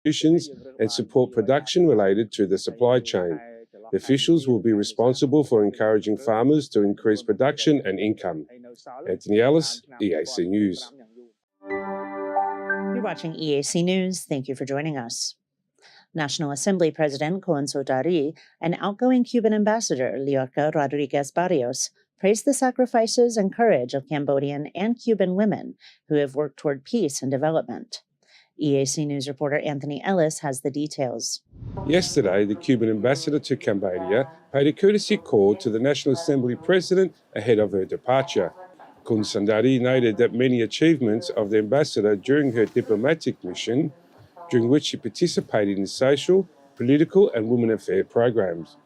solutions and support production related to the supply chain. The officials will be responsible for encouraging farmers to increase production and income. Anthony Ellis, EAC News. You're watching EAC News. Thank you for joining us. National Assembly President Coenso Dari and outgoing Cuban Ambassador Liorca Rodriguez Barrios praised the sacrifices and courage of Cambodian and Cuban women who have worked toward peace and development. EAC News reporter Anthony Ellis has the details. Yesterday, the Cuban ambassador to Cambodia paid a courtesy call to the National Assembly President ahead of her departure. Kun Sundari noted that many achievements of the ambassador during her diplomatic mission, during which she participated in social, political and women affairs programs.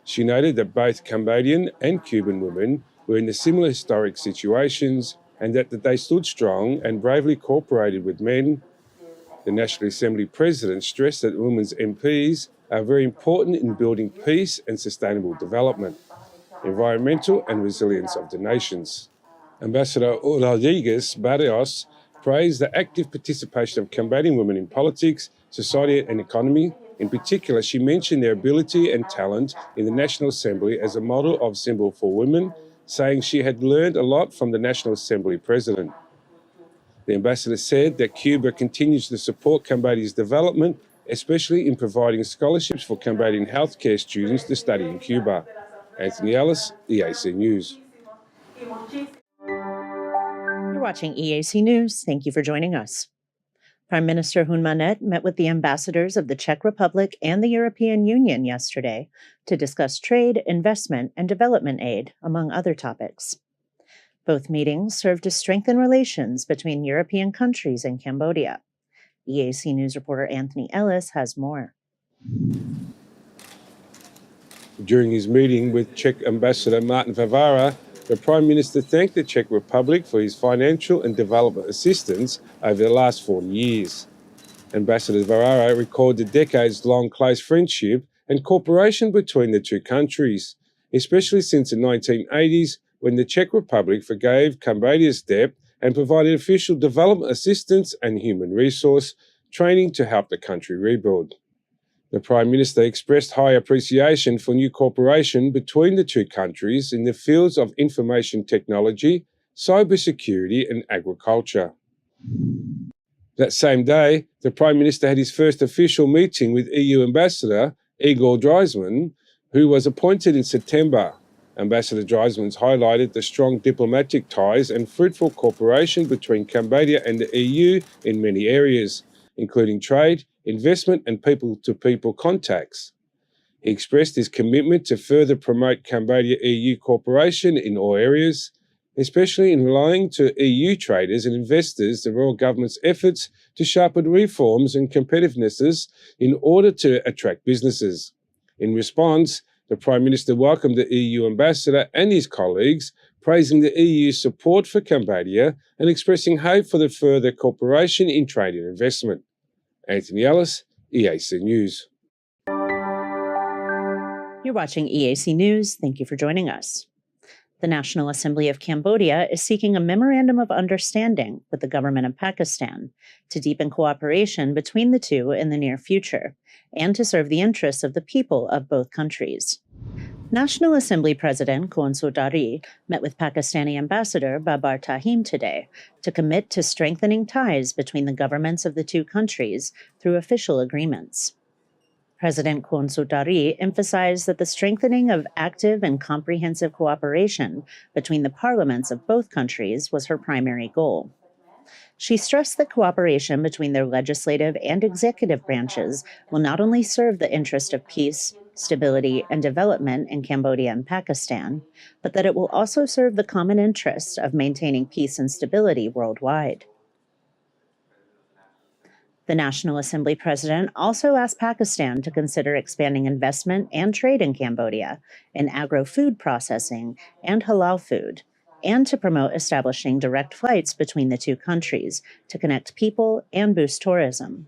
She noted that both Cambodian and Cuban women were in similar historic situations and that they stood strong and bravely cooperated with men. The National Assembly President stressed that women's MPs are very important in building peace and sustainable development, environmental and resilience of the nations. Ambassador Rodriguez Barrios praised the active participation of Cambodian women in politics, society and economy. In particular, she mentioned their ability and talent in the National Assembly as a model of symbol for women, saying she had learned a lot from the National Assembly President. The ambassador said that Cuba continues to support Cambodia's development, especially in providing scholarships for Cambodian healthcare students to study in Cuba. Anthony Ellis, EAC News. You're watching EAC News. Thank you for joining us. Prime Minister Hun Manet met with the ambassadors of the Czech Republic and the European Union yesterday to discuss trade, investment, and development aid, among other topics. Both meetings served to strengthen relations between European countries and Cambodia. EAC News reporter Anthony Ellis has more. During his meeting with Czech Ambassador Martin Vávara, the Prime Minister thanked the Czech Republic for his financial and development assistance over the last 40 years. Ambassador Vávara recalled the decades-long close friendship and cooperation between the two countries, especially since the 1980s, when the Czech Republic forgave Cambodia's debt and provided official development assistance and human resource training to help the country rebuild. The Prime Minister expressed high appreciation for new cooperation between the two countries in the fields of information technology, cybersecurity and agriculture. That same day, the Prime Minister had his first official meeting with EU Ambassador Igor Dreisman, who was appointed in September. Ambassador Dreisman highlighted the strong diplomatic ties and fruitful cooperation between Cambodia and the EU in many areas, including trade, investment and people-to-people contacts. He expressed his commitment to further promote Cambodia-EU cooperation in all areas, especially in relying to EU traders and investors the Royal Government's efforts to sharpen reforms and competitiveness in order to attract businesses. In response, the Prime Minister welcomed the EU Ambassador and his colleagues, praising the EU's support for Cambodia and expressing hope for the further cooperation in trade and investment. Anthony Ellis, EAC News. You're watching EAC News. Thank you for joining us. The National Assembly of Cambodia is seeking a memorandum of understanding with the government of Pakistan to deepen cooperation between the two in the near future and to serve the interests of the people of both countries. National Assembly President Coenso Dari met with Pakistani Ambassador Babar Tahim today to commit to strengthening ties between the governments of the two countries through official agreements. President Coenso Dari emphasized that the strengthening of active and comprehensive cooperation between the parliaments of both countries was her primary goal. She stressed that cooperation between their legislative and executive branches will not only serve the interest of peace, stability, and development in Cambodia and Pakistan, but that it will also serve the common interest of maintaining peace and stability worldwide. The National Assembly President also asked Pakistan to consider expanding investment and trade in Cambodia in agro-food processing and halal food, and to promote establishing direct flights between the two countries to connect people and boost tourism.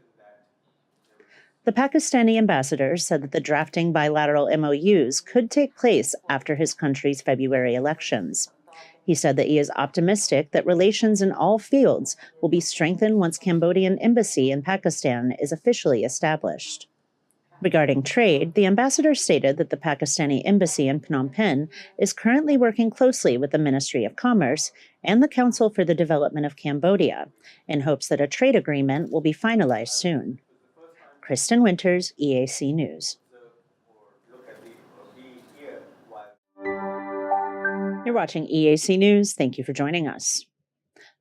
The Pakistani ambassador said that the drafting bilateral MOUs could take place after his country's February elections. He said that he is optimistic that relations in all fields will be strengthened once Cambodian embassy in Pakistan is officially established. Regarding trade, the ambassador stated that the Pakistani embassy in Phnom Penh is currently working closely with the Ministry of Commerce and the Council for the Development of Cambodia in hopes that a trade agreement will be finalized soon. Kristen Winters, EAC News. You're watching EAC News. Thank you for joining us.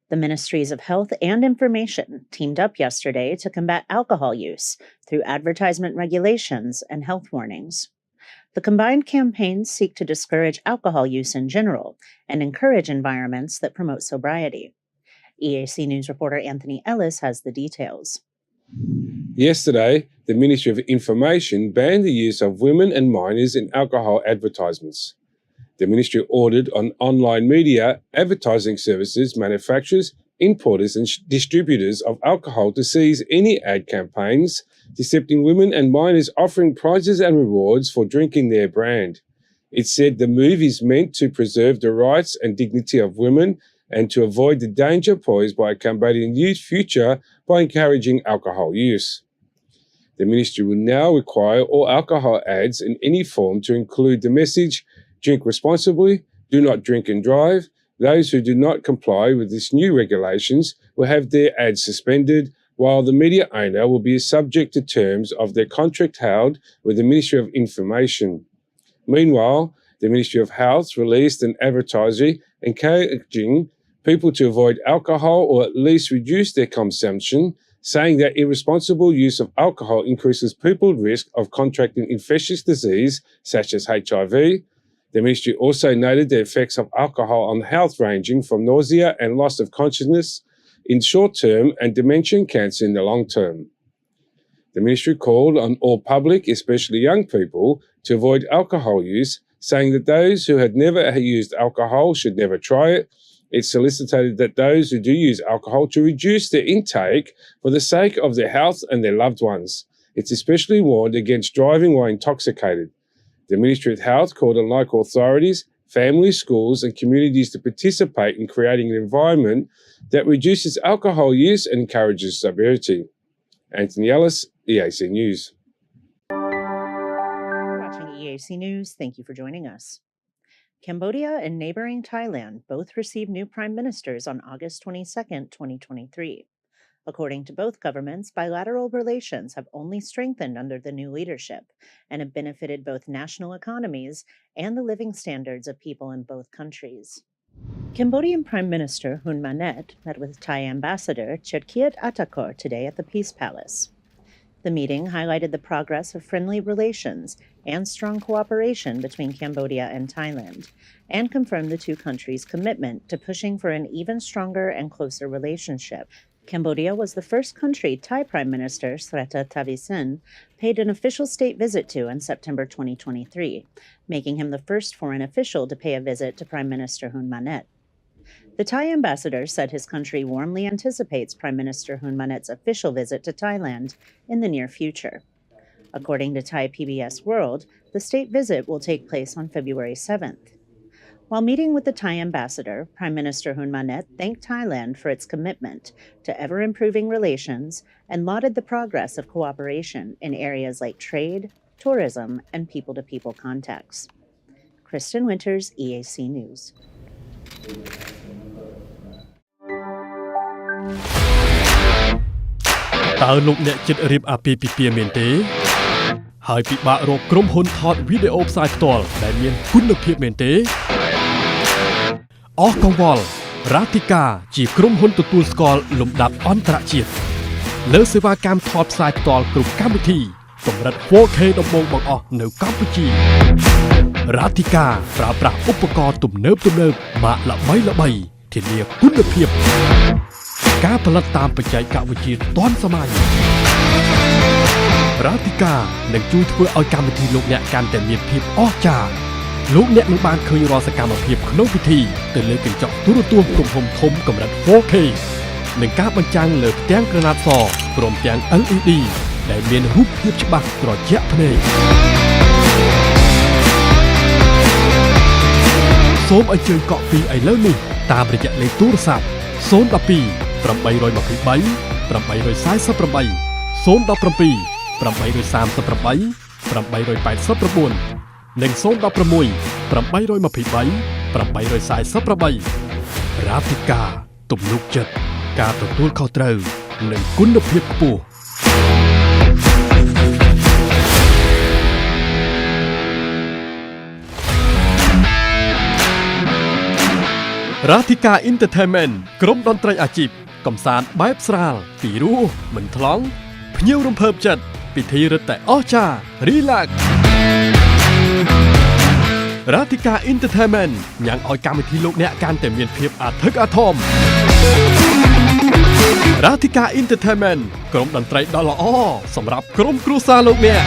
The Ministries of Health and Information teamed up yesterday to combat alcohol use through advertisement regulations and health warnings. The combined campaigns seek to discourage alcohol use in general and encourage environments that promote sobriety. EAC News reporter Anthony Ellis has the details. Yesterday, the Ministry of Information banned the use of women and minors in alcohol advertisements. The ministry ordered on online media, advertising services, manufacturers, importers and distributors of alcohol to cease any ad campaigns decepting women and minors offering prizes and rewards for drinking their brand. It said the move is meant to preserve the rights and dignity of women and to avoid the danger posed by a Cambodian youth future by encouraging alcohol use. The ministry will now require all alcohol ads in any form to include the message, "Drink responsibly, do not drink and drive." Those who do not comply with this new regulations will have their ads suspended, while the media owner will be subject to terms of their contract held with the Ministry of Information. Meanwhile, the Ministry of Health released an advertisement encouraging people to avoid alcohol or at least reduce their consumption, saying that irresponsible use of alcohol increases people's risk of contracting infectious disease such as HIV. The ministry also noted the effects of alcohol on health ranging from nausea and loss of consciousness in short term and dementia and cancer in the long term. The ministry called on all public, especially young people, to avoid alcohol use, saying that those who had never used alcohol should never try it. It solicited that those who do use alcohol to reduce their intake for the sake of their health and their loved ones. It's especially warned against driving while intoxicated. The Ministry of Health called on local authorities, families, schools and communities to participate in creating an environment that reduces alcohol use and encourages sobriety. Anthony Ellis, EAC News. You're watching EAC News. Thank you for joining us. Cambodia and neighboring Thailand both received new prime ministers on August 22, 2023. According to both governments, bilateral relations have only strengthened under the new leadership and have benefited both national economies and the living standards of people in both countries. Cambodian Prime Minister Hun Manet met with Thai Ambassador Cherkiat Atakor today at the Peace Palace. The meeting highlighted the progress of friendly relations and strong cooperation between Cambodia and Thailand, and confirmed the two countries' commitment to pushing for an even stronger and closer relationship. Cambodia was the first country Thai Prime Minister Srettha Thavisin paid an official state visit to in September 2023, making him the first foreign official to pay a visit to Prime Minister Hun Manet. The Thai ambassador said his country warmly anticipates Prime Minister Hun Manet's official visit to Thailand in the near future. According to Thai PBS World, the state visit will take place on February 7th. While meeting with the Thai ambassador, Prime Minister Hun Manet thanked Thailand for its commitment to ever-improving relations and lauded the progress of cooperation in areas like trade, tourism, and people-to-people contacts. Kristen Winters, EAC News. តើលោកអ្នកចិត្តរៀបអាពាហ៍ពិពាហ៍មែនទេហើយពិបាករកក្រុមហ៊ុនថតវីដេអូផ្សាយផ្ទាល់ដែលមានគុណភាពមែនទេអស់កង្វល់ Ratika ជាក្រុមហ៊ុនទទួលស្គាល់លំដាប់អន្តរជាតិលើសេវាកម្មថតផ្សាយផ្ទាល់គ្រប់កម្មវិធីកម្រិត 4K ដំបូងបង្អស់នៅកម្ពុជា Ratika ប្រើប្រាស់ឧបករណ៍ទំនើបម៉ាកល្បីៗធានាគុណភាពការផលិតតាមបច្ចេកវិទ្យាទាន់សម័យ Ratika នឹងជួយធ្វើឲ្យកម្មវិធីលោកអ្នកកាន់តែមានភាពអស្ចារ្យលោកអ្នកនឹងបានឃើញរាល់សកម្មភាពក្នុងពិធីទៅលើកញ្ចក់ទូរទស្សន៍ទំហំធំកម្រិត 4K និងការបញ្ចាំងលើផ្ទាំងក្រណាត់សព្រមទាំង LED ដែលមានរូបភាពច្បាស់ត្រជាក់ភ្នែក សូមអញ្ជើញកក់ពីឥឡូវនេះតាមរយៈលេខទូរស័ព្ទ012 823 848 017 838 889 និង016 823 848 រាធិកាទំនុកចិត្តការទទួលខុសត្រូវនិងគុណភាពខ្ពស់រាធិកា Entertainment ក្រុមតន្ត្រីអាជីពកំសាន្តបែបស្រាលពីរោះមិនថ្លង់ភ្ញៀវរំភើបចិត្តពិធីរឹតតែអស្ចារ្យ Relax រាធិកា Entertainment ញ៉ាំងឲ្យកម្មវិធីលោកអ្នកកាន់តែមានភាពអធិកអធមរាធិកា Entertainment ក្រុមតន្ត្រីដ៏ល្អសម្រាប់ក្រុមគ្រួសារលោកអ្នក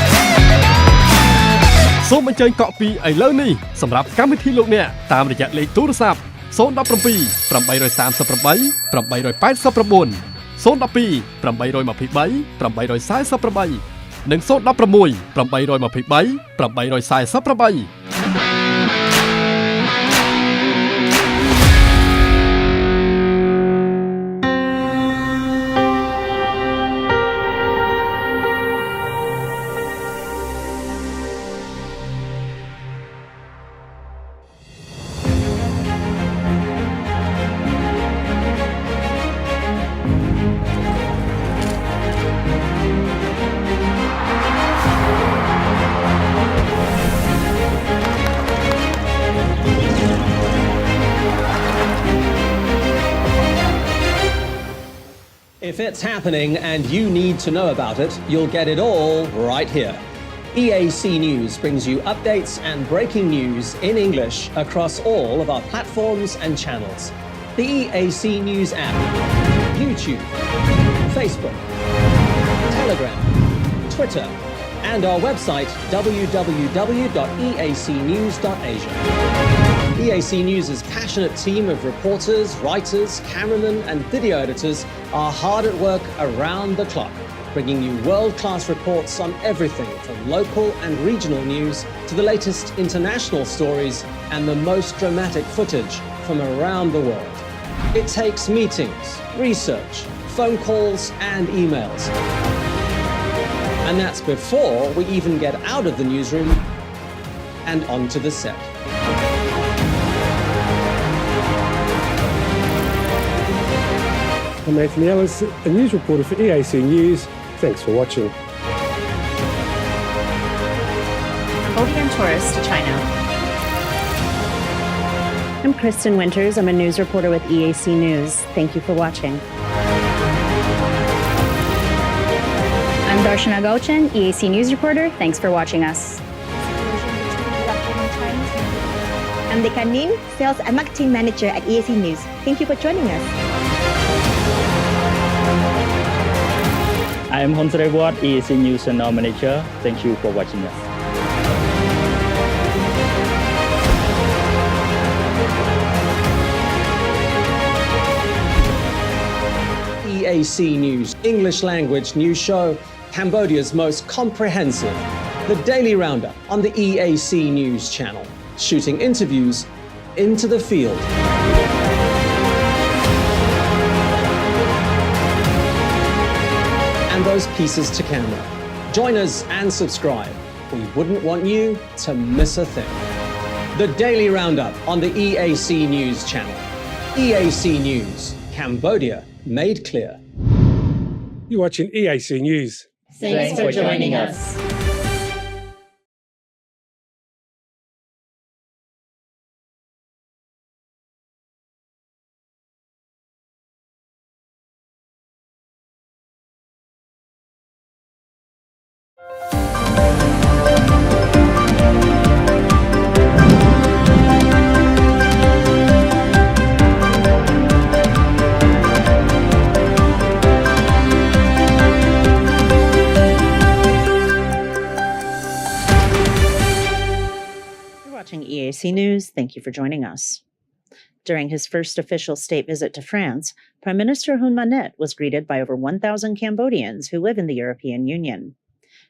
សូមអញ្ជើញកក់ពីឥឡូវនេះសម្រាប់កម្មវិធីលោកអ្នកតាមរយៈលេខទូរស័ព្ទ017 838 889 012 823 848 និង016 823 848If it's happening and you need to know about it, you'll get it all right here. EAC News brings you updates and breaking news in English across all of our platforms and channels. The EAC News app, YouTube, Facebook, Telegram, Twitter, and our website www.eacnews.asia. EAC News' passionate team of reporters, writers, cameramen, and video editors are hard at work around the clock, bringing you world-class reports on everything from local and regional news to the latest international stories and the most dramatic footage from around the world. It takes meetings, research, phone calls, and emails. And that's before we even get out of the newsroom and onto the set. I'm Anthony Ellis, a news reporter for EAC News. Thanks for watching. Cambodian tourist to China. I'm Kristen Winters. I'm a news reporter with EAC News. Thank you for watching. I'm Darshana Gauchan, EAC News reporter. Thanks for watching us. I'm Dekha Nim, Sales and Marketing Manager at EAC News. Thank you for joining us. I am Honsare Ward, EAC News Channel Manager. Thank you for watching us. EAC News, English language news show, Cambodia's most comprehensive. The Daily Roundup on the EAC News channel, shooting interviews into the field. And those pieces to camera. Join us and subscribe. We wouldn't want you to miss a thing. The Daily Roundup on the EAC News channel. EAC News, Cambodia made clear. You're watching EAC News. Thanks for joining us. Watching EAC News, thank you for joining us. During his first official state visit to France, Prime Minister Hun Manet was greeted by over 1,000 Cambodians who live in the European Union.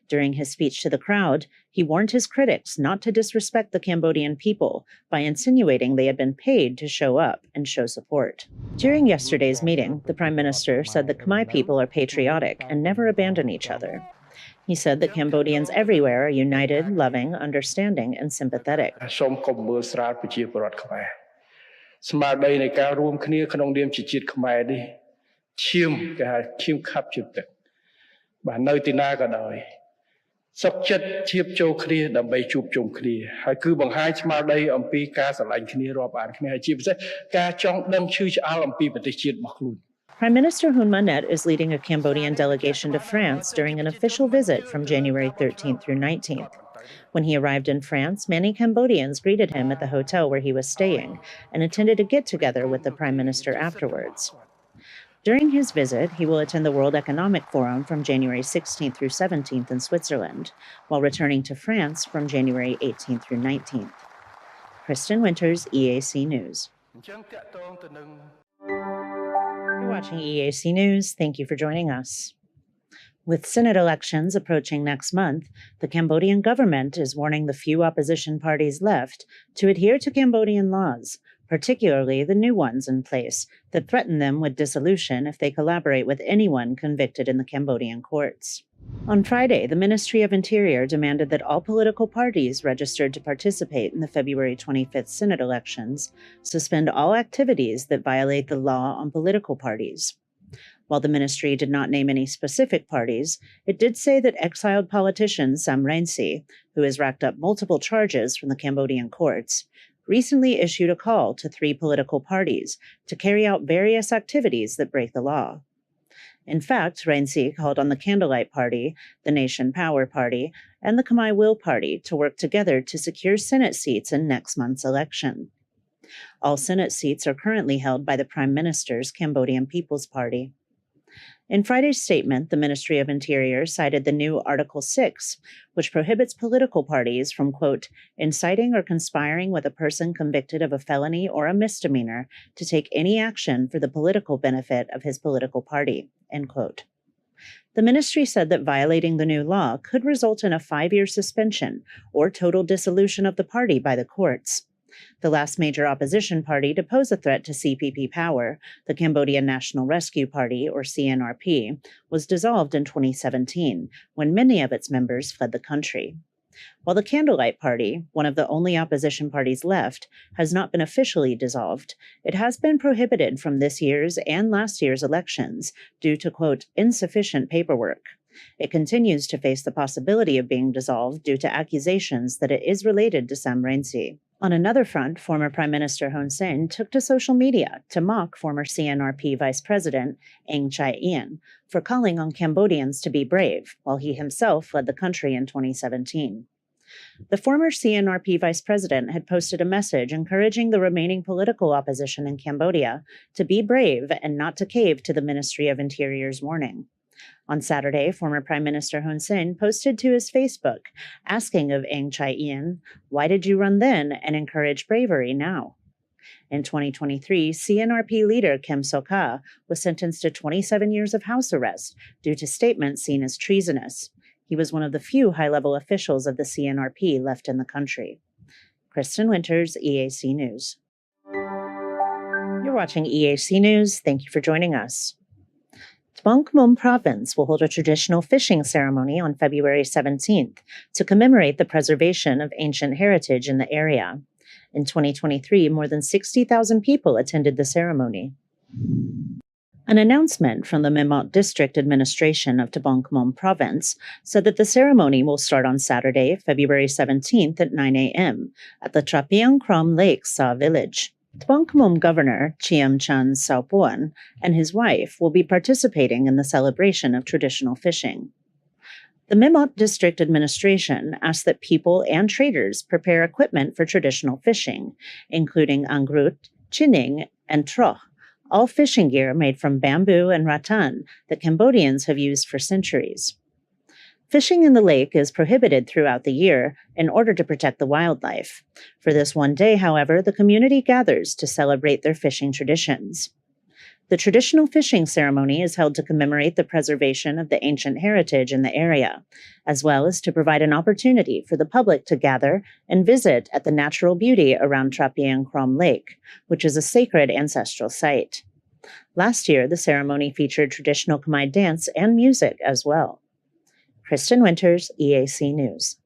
During his speech to the crowd, he warned his critics not to disrespect the Cambodian people by insinuating they had been paid to show up and show support. During yesterday's meeting, the Prime Minister said the Khmer people are patriotic and never abandon each other. He said that Cambodians everywhere are united, loving, understanding, and sympathetic. សូមកុំមើលស្រាលប្រជាពលរដ្ឋខ្មែរស្មារតីនៃការរួមគ្នាក្នុងនាមជាជាតិខ្មែរនេះឈាមគេហៅឈាមខាប់ជើងទឹកបាទនៅទីណាក៏ដោយសុខចិត្តឈៀបចូលគ្នាដើម្បីជួបជុំគ្នាហើយគឺបង្ហាញស្មារតីអំពីការស្រឡាញ់គ្នារាប់អានគ្នាហើយជាពិសេសការចង់ដឹងឈឺឆ្អាលអំពីប្រទេសជាតិរបស់ខ្លួន Prime Minister Hun Manet is leading a Cambodian delegation to France during an official visit from January 13th through 19th. When he arrived in France, many Cambodians greeted him at the hotel where he was staying and attended a get-together with the Prime Minister afterwards. During his visit, he will attend the World Economic Forum from January 16th through 17th in Switzerland, while returning to France from January 18th through 19th. Kristen Winters, EAC News. You're watching EAC News. Thank you for joining us. With Senate elections approaching next month, the Cambodian government is warning the few opposition parties left to adhere to Cambodian laws, particularly the new ones in place that threaten them with dissolution if they collaborate with anyone convicted in the Cambodian courts. On Friday, the Ministry of Interior demanded that all political parties registered to participate in the February 25th Senate elections suspend all activities that violate the law on political parties. While the ministry did not name any specific parties, it did say that exiled politician Sam Rainsy, who has racked up multiple charges from the Cambodian courts, recently issued a call to 3 political parties to carry out various activities that break the law. In fact, Rainsy called on the Candlelight Party, the Nation Power Party, and the Khmer Will Party to work together to secure Senate seats in next month's election. All Senate seats are currently held by the Prime Minister's Cambodian People's Party. In Friday's statement, the Ministry of Interior cited the new Article 6, which prohibits political parties from, quote, inciting or conspiring with a person convicted of a felony or a misdemeanor to take any action for the political benefit of his political party, end quote. The ministry said that violating the new law could result in a 5-year suspension or total dissolution of the party by the courts. The last major opposition party to pose a threat to CPP power, the Cambodian National Rescue Party, or CNRP, was dissolved in 2017, when many of its members fled the country. While the Candlelight Party, one of the only opposition parties left, has not been officially dissolved, it has been prohibited from this year's and last year's elections due to, quote, insufficient paperwork. It continues to face the possibility of being dissolved due to accusations that it is related to Sam Rainsy. On another front, former Prime Minister Hun Sen took to social media to mock former CNRP Vice President Eng Chai-ien for calling on Cambodians to be brave, while he himself fled the country in 2017. The former CNRP Vice President had posted a message encouraging the remaining political opposition in Cambodia to be brave and not to cave to the Ministry of Interior's warning. On Saturday, former Prime Minister Hun Sen posted to his Facebook, asking of Eng Chai-ien, why did you run then and encourage bravery now? In 2023, CNRP leader Kem Sokha was sentenced to 27 years of house arrest due to statements seen as treasonous. He was one of the few high-level officials of the CNRP left in the country. Kristen Winters, EAC News. You're watching EAC News. Thank you for joining us. Tbong Khmer Province will hold a traditional fishing ceremony on February 17th to commemorate the preservation of ancient heritage in the area. In 2023, more than 60,000 people attended the ceremony. An announcement from the Memot District Administration of Tbong Khmer Province said that the ceremony will start on Saturday, February 17th at 9 a.m. at the Trapiang Krom Lake Sa Village. Tbong Khmer Governor Chiam Chan Saupuan and his wife will be participating in the celebration of traditional fishing. The Memot District Administration asked that people and traders prepare equipment for traditional fishing, including angrut, chining, and troh, all fishing gear made from bamboo and rattan that Cambodians have used for centuries. Fishing in the lake is prohibited throughout the year in order to protect the wildlife. For this one day, however, the community gathers to celebrate their fishing traditions. The traditional fishing ceremony is held to commemorate the preservation of the ancient heritage in the area, as well as to provide an opportunity for the public to gather and visit at the natural beauty around Trapeang Krom Lake, which is a sacred ancestral site. Last year, the ceremony featured traditional Khmer dance and music as well. Kristen Winters, EAC News.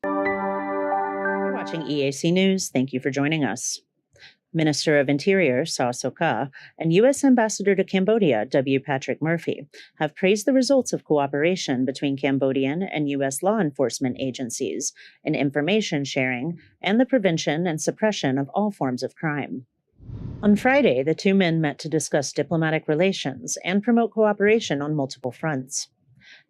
You're watching EAC News. Thank you for joining us. Minister of Interior, Saw Soka, and U.S. Ambassador to Cambodia, W. Patrick Murphy, have praised the results of cooperation between Cambodian and U.S. law enforcement agencies in information sharing and the prevention and suppression of all forms of crime. On Friday, the two men met to discuss diplomatic relations and promote cooperation on multiple fronts.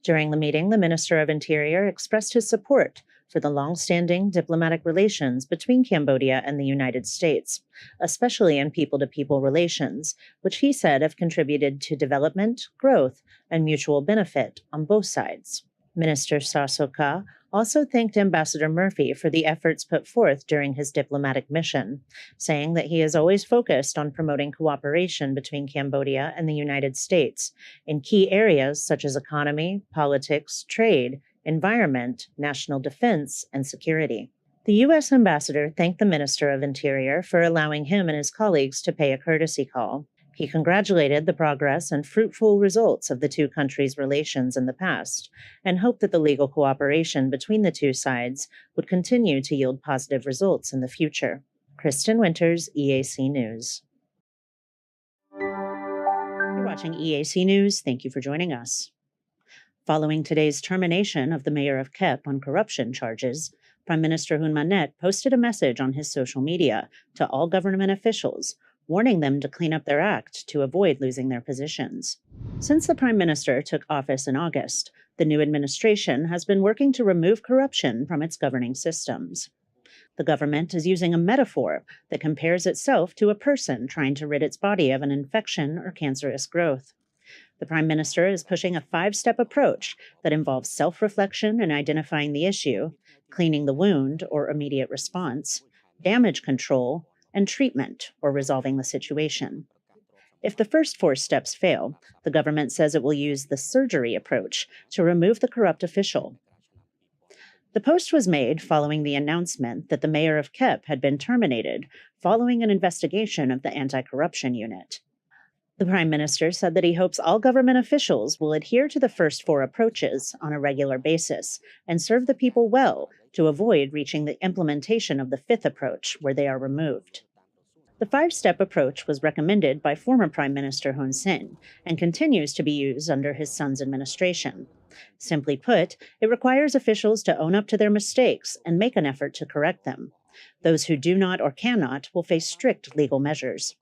During the meeting, the Minister of Interior expressed his support for the long-standing diplomatic relations between Cambodia and the United States, especially in people-to-people relations, which he said have contributed to development, growth, and mutual benefit on both sides. Minister Saw Soka also thanked Ambassador Murphy for the efforts put forth during his diplomatic mission, saying that he is always focused on promoting cooperation between Cambodia and the United States in key areas such as economy, politics, trade, environment, national defense, and security. The U.S. ambassador thanked the Minister of Interior for allowing him and his colleagues to pay a courtesy call. He congratulated the progress and fruitful results of the two countries' relations in the past and hoped that the legal cooperation between the two sides would continue to yield positive results in the future. Kristen Winters, EAC News. You're watching EAC News. Thank you for joining us. Following today's termination of the mayor of Kep on corruption charges, Prime Minister Hun Manet posted a message on his social media to all government officials, warning them to clean up their act to avoid losing their positions. Since the Prime Minister took office in August, the new administration has been working to remove corruption from its governing systems. The government is using a metaphor that compares itself to a person trying to rid its body of an infection or cancerous growth. The Prime Minister is pushing a 5-step approach that involves self-reflection and identifying the issue, cleaning the wound or immediate response, damage control, and treatment or resolving the situation. If the first 4 steps fail, the government says it will use the surgery approach to remove the corrupt official. The post was made following the announcement that the mayor of Kep had been terminated following an investigation of the anti-corruption unit. The Prime Minister said that he hopes all government officials will adhere to the first 4 approaches on a regular basis and serve the people well to avoid reaching the implementation of the 5th approach, where they are removed. The 5-step approach was recommended by former Prime Minister Hun Sen and continues to be used under his son's administration. Simply put, it requires officials to own up to their mistakes and make an effort to correct them. Those who do not or cannot will face strict legal measures.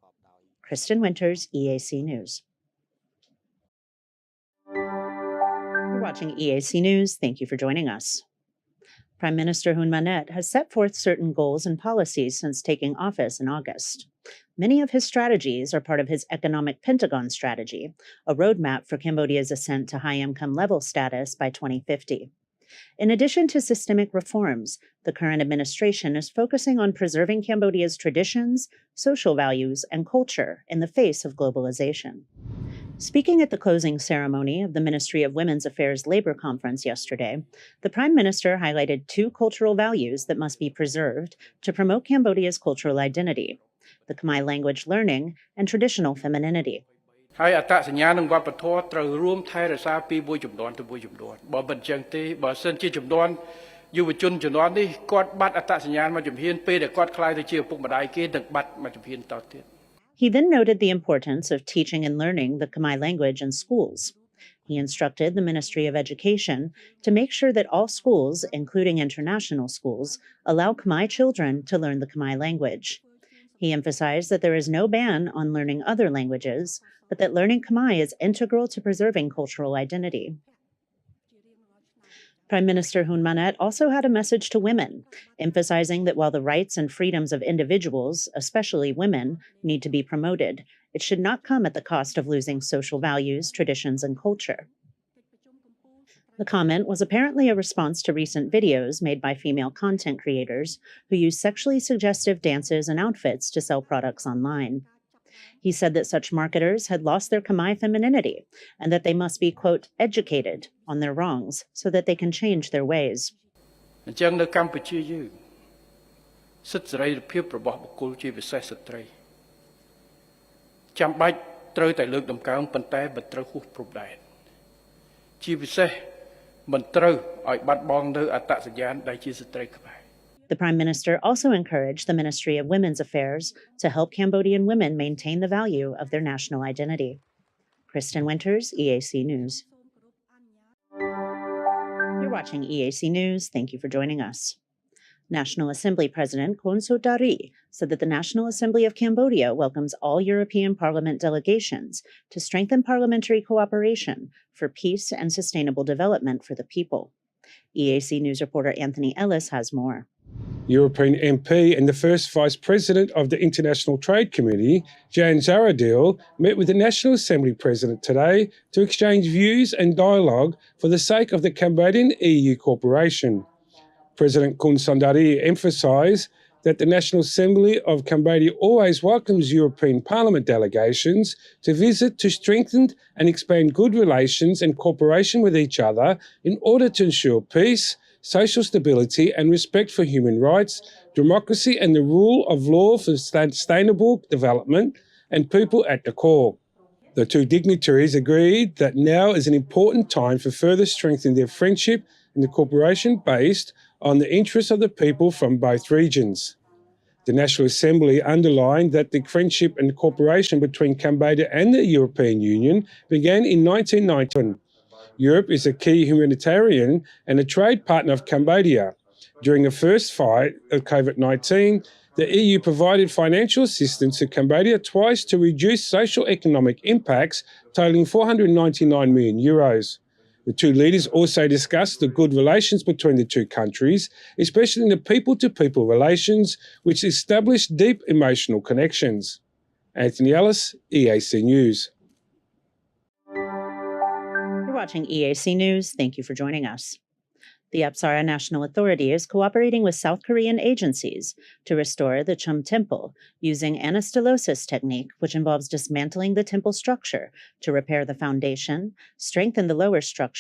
Kristen Winters, EAC News. You're watching EAC News. Thank you for joining us. Prime Minister Hun Manet has set forth certain goals and policies since taking office in August. Many of his strategies are part of his Economic Pentagon strategy, a roadmap for Cambodia's ascent to high-income level status by 2050. In addition to systemic reforms, the current administration is focusing on preserving Cambodia's traditions, social values, and culture in the face of globalization. Speaking at the closing ceremony of the Ministry of Women's Affairs Labor Conference yesterday, the Prime Minister highlighted 2 cultural values that must be preserved to promote Cambodia's cultural identity: the Khmer language learning and traditional femininity. ហើយអត្តសញ្ញាណនិងវប្បធម៌ត្រូវរួមថែរក្សាពីមួយជំនាន់ទៅមួយជំនាន់បើមិនចឹងទេបើសិនជាជំនាន់យុវជនជំនាន់នេះគាត់បាត់អត្តសញ្ញាណមួយជំហានពេលដែលគាត់ខ្លាយទៅជាឪពុកម្ដាយគេនឹងបាត់មួយជំហានតទៀត He then noted the importance of teaching and learning the Khmer language in schools. He instructed the Ministry of Education to make sure that all schools, including international schools, allow Khmer children to learn the Khmer language. He emphasized that there is no ban on learning other languages, but that learning Khmer is integral to preserving cultural identity. Prime Minister Hun Manet also had a message to women, emphasizing that while the rights and freedoms of individuals, especially women, need to be promoted, it should not come at the cost of losing social values, traditions, and culture. The comment was apparently a response to recent videos made by female content creators who use sexually suggestive dances and outfits to sell products online. He said that such marketers had lost their Khmer femininity and that they must be, quote, educated on their wrongs so that they can change their ways. អញ្ចឹងនៅកម្ពុជាយើងសិទ្ធិសេរីភាពរបស់បុគ្គលជាពិសេសស្ត្រីចាំបាច់ត្រូវតែលើកតម្កើងប៉ុន្តែមិនត្រូវហួសព្រំដែនជាពិសេសមិនត្រូវឲ្យបាត់បង់នៅអត្តសញ្ញាណដែលជាស្ត្រីខ្មែរ The Prime Minister also encouraged the Ministry of Women's Affairs to help Cambodian women maintain the value of their national identity. Kristen Winters, EAC News. You're watching EAC News. Thank you for joining us. National Assembly President Khun Sotari said that the National Assembly of Cambodia welcomes all European Parliament delegations to strengthen parliamentary cooperation for peace and sustainable development for the people. EAC News reporter Anthony Ellis has more. European MP and the first Vice President of the International Trade Committee, Jan Zahradil, met with the National Assembly President today to exchange views and dialogue for the sake of the Cambodian-EU cooperation. President Khun Sotari emphasised that the National Assembly of Cambodia always welcomes European Parliament delegations to visit to strengthen and expand good relations and cooperation with each other in order to ensure peace, social stability and respect for human rights, democracy and the rule of law for sustainable development and people at the core. The two dignitaries agreed that now is an important time for further strengthening their friendship and the cooperation based on the interests of the people from both regions. The National Assembly underlined that the friendship and cooperation between Cambodia and the European Union began in 1919. Europe is a key humanitarian and a trade partner of Cambodia. During the first fight of COVID-19, the EU provided financial assistance to Cambodia twice to reduce socio-economic impacts, totaling €499 million. The two leaders also discussed the good relations between the two countries, especially in the people-to-people relations, which established deep emotional connections. Anthony Ellis, EAC News. You're watching EAC News. Thank you for joining us. The Apsara National Authority is cooperating with South Korean agencies to restore the Chum Temple using anastylosis technique, which involves dismantling the temple structure to repair the foundation, strengthen the lower structure,